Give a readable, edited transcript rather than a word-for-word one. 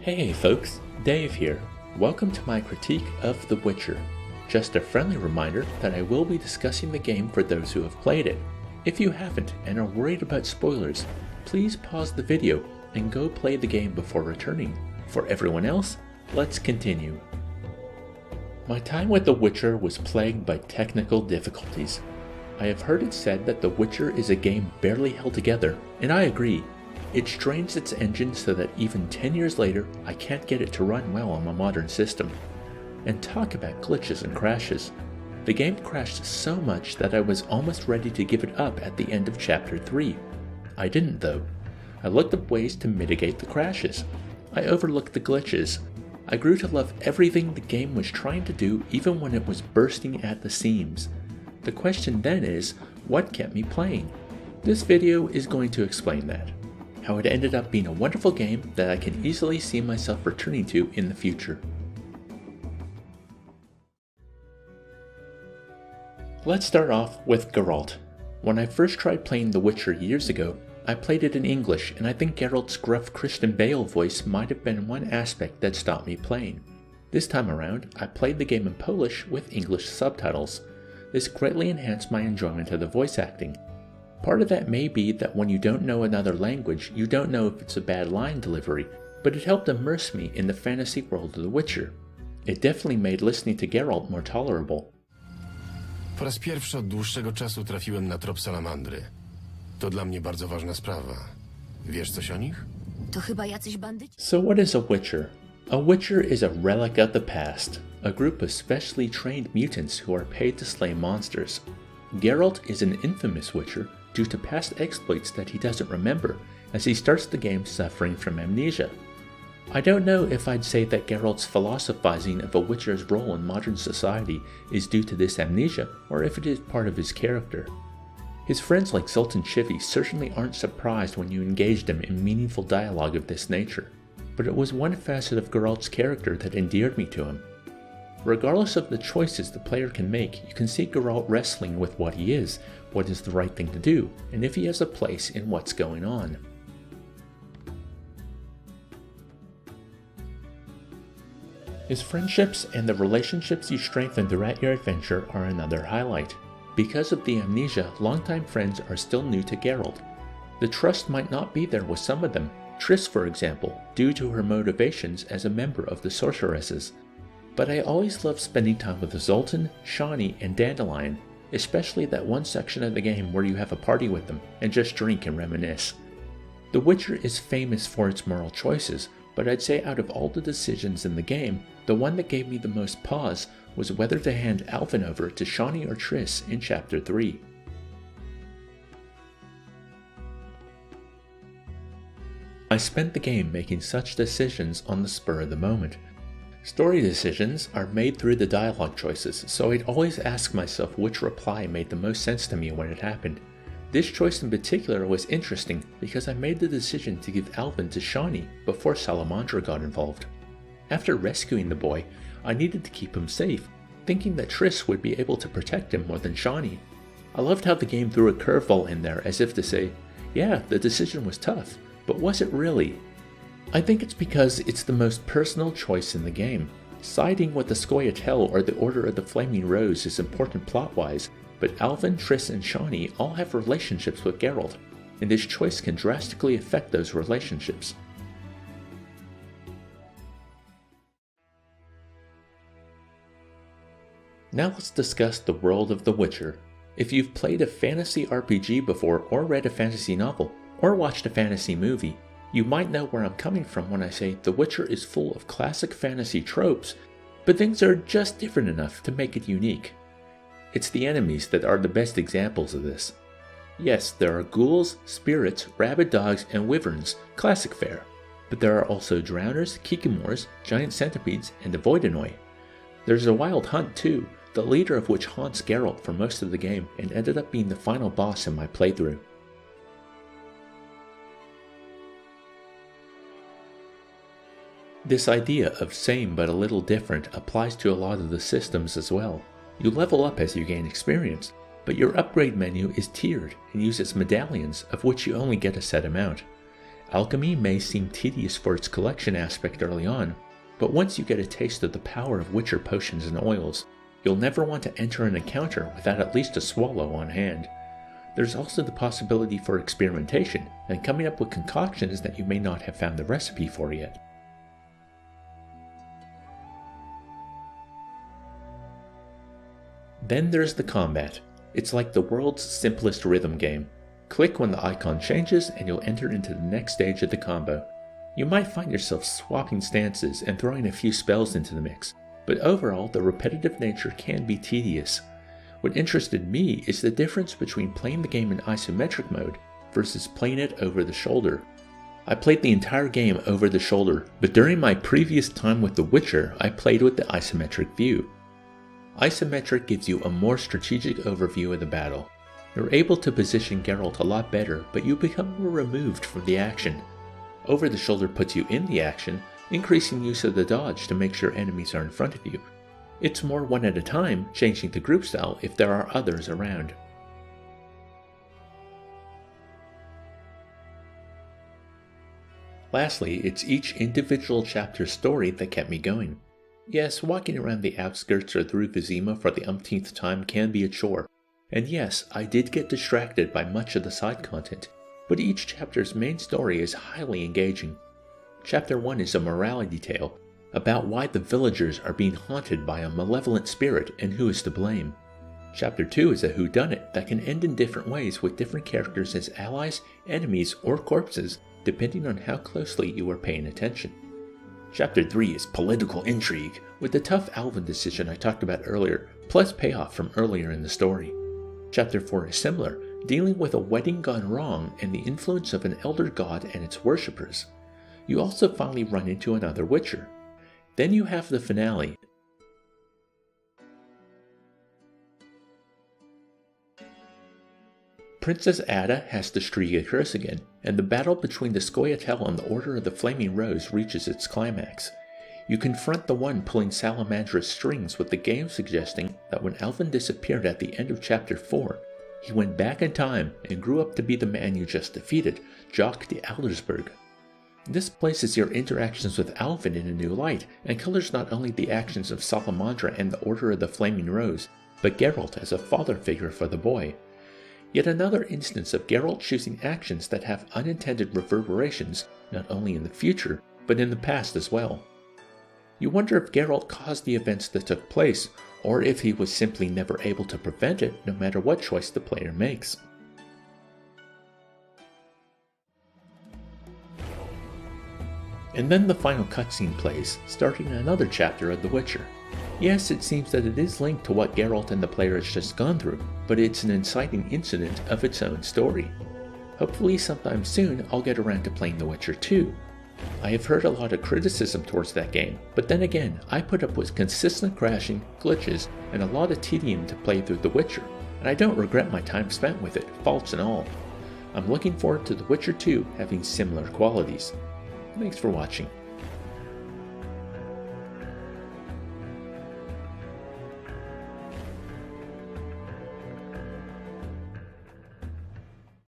Hey folks, Dave here. Welcome to my critique of The Witcher. Just a friendly reminder that I will be discussing the game for those who have played it. If you haven't and are worried about spoilers, please pause the video and go play the game before returning. For everyone else, let's continue. My time with The Witcher was plagued by technical difficulties. I have heard it said that The Witcher is a game barely held together, and I agree. It strains its engine so that even 10 years later, I can't get it to run well on my modern system. And talk about glitches and crashes. The game crashed so much that I was almost ready to give it up at the end of Chapter 3. I didn't though. I looked up ways to mitigate the crashes. I overlooked the glitches. I grew to love everything the game was trying to do even when it was bursting at the seams. The question then is, what kept me playing? This video is going to explain that. How it ended up being a wonderful game that I can easily see myself returning to in the future. Let's start off with Geralt. When I first tried playing The Witcher years ago, I played it in English, and I think Geralt's gruff Christian Bale voice might have been one aspect that stopped me playing. This time around, I played the game in Polish with English subtitles. This greatly enhanced my enjoyment of the voice acting. Part of that may be that when you don't know another language, you don't know if it's a bad line delivery, but it helped immerse me in the fantasy world of The Witcher. It definitely made listening to Geralt more tolerable. Po raz pierwszy od dłuższego czasu trafiłem na trop salamandry. To dla mnie bardzo ważna sprawa. Wiesz coś o nich? To chyba jacyś bandyci? So what is a Witcher? A Witcher is a relic of the past, a group of specially trained mutants who are paid to slay monsters. Geralt is an infamous Witcher due to past exploits that he doesn't remember, as he starts the game suffering from amnesia. I don't know if I'd say that Geralt's philosophizing of a Witcher's role in modern society is due to this amnesia, or if it is part of his character. His friends like Zoltan Chivy certainly aren't surprised when you engage them in meaningful dialogue of this nature, but it was one facet of Geralt's character that endeared me to him. Regardless of the choices the player can make, you can see Geralt wrestling with what he is, what is the right thing to do, and if he has a place in what's going on. His friendships and the relationships you strengthen throughout your adventure are another highlight. Because of the amnesia, longtime friends are still new to Geralt. The trust might not be there with some of them, Triss for example, due to her motivations as a member of the Sorceresses. But I always love spending time with Zoltan, Shani, and Dandelion, especially that one section of the game where you have a party with them and just drink and reminisce. The Witcher is famous for its moral choices, but I'd say out of all the decisions in the game, the one that gave me the most pause was whether to hand Alvin over to Shani or Triss in Chapter 3. I spent the game making such decisions on the spur of the moment. Story decisions are made through the dialogue choices, so I'd always ask myself which reply made the most sense to me when it happened. This choice in particular was interesting because I made the decision to give Alvin to Shani before Salamandra got involved. After rescuing the boy, I needed to keep him safe, thinking that Triss would be able to protect him more than Shani. I loved how the game threw a curveball in there as if to say, yeah, the decision was tough, but was it really? I think it's because it's the most personal choice in the game. Siding with the Scoia'tael or the Order of the Flaming Rose is important plot-wise, but Alvin, Triss, and Shani all have relationships with Geralt, and this choice can drastically affect those relationships. Now let's discuss the world of The Witcher. If you've played a fantasy RPG before, or read a fantasy novel, or watched a fantasy movie, you might know where I'm coming from when I say The Witcher is full of classic fantasy tropes, but things are just different enough to make it unique. It's the enemies that are the best examples of this. Yes, there are ghouls, spirits, rabid dogs, and wyverns, classic fare, but there are also drowners, kikimors, giant centipedes, and avoidinoi. There's a wild hunt too, the leader of which haunts Geralt for most of the game and ended up being the final boss in my playthrough. This idea of same but a little different applies to a lot of the systems as well. You level up as you gain experience, but your upgrade menu is tiered and uses medallions of which you only get a set amount. Alchemy may seem tedious for its collection aspect early on, but once you get a taste of the power of Witcher potions and oils, you'll never want to enter an encounter without at least a swallow on hand. There's also the possibility for experimentation and coming up with concoctions that you may not have found the recipe for yet. Then there's the combat. It's like the world's simplest rhythm game. Click when the icon changes and you'll enter into the next stage of the combo. You might find yourself swapping stances and throwing a few spells into the mix, but overall the repetitive nature can be tedious. What interested me is the difference between playing the game in isometric mode versus playing it over the shoulder. I played the entire game over the shoulder, but during my previous time with The Witcher, I played with the isometric view. Isometric gives you a more strategic overview of the battle. You're able to position Geralt a lot better, but you become more removed from the action. Over the shoulder puts you in the action, increasing use of the dodge to make sure enemies are in front of you. It's more one at a time, changing the group style if there are others around. Lastly, it's each individual chapter's story that kept me going. Yes, walking around the outskirts or through Vizima for the umpteenth time can be a chore. And yes, I did get distracted by much of the side content, but each chapter's main story is highly engaging. Chapter 1 is a morality tale, about why the villagers are being haunted by a malevolent spirit and who is to blame. Chapter 2 is a whodunit that can end in different ways with different characters as allies, enemies, or corpses, depending on how closely you are paying attention. Chapter 3 is political intrigue, with the tough Alvin decision I talked about earlier, plus payoff from earlier in the story. Chapter 4 is similar, dealing with a wedding gone wrong and the influence of an elder god and its worshippers. You also finally run into another Witcher. Then you have the finale. Princess Ada has the Striga curse again, and the battle between the Scoia'tael and the Order of the Flaming Rose reaches its climax. You confront the one pulling Salamandra's strings, with the game suggesting that when Alvin disappeared at the end of Chapter 4, he went back in time and grew up to be the man you just defeated, Jock de Aldersberg. This places your interactions with Alvin in a new light, and colors not only the actions of Salamandra and the Order of the Flaming Rose, but Geralt as a father figure for the boy. Yet another instance of Geralt choosing actions that have unintended reverberations, not only in the future, but in the past as well. You wonder if Geralt caused the events that took place, or if he was simply never able to prevent it no matter what choice the player makes. And then the final cutscene plays, starting another chapter of The Witcher. Yes, it seems that it is linked to what Geralt and the player has just gone through, but it's an inciting incident of its own story. Hopefully sometime soon I'll get around to playing The Witcher 2. I have heard a lot of criticism towards that game, but then again, I put up with consistent crashing, glitches, and a lot of tedium to play through The Witcher, and I don't regret my time spent with it, faults and all. I'm looking forward to The Witcher 2 having similar qualities. Thanks for watching.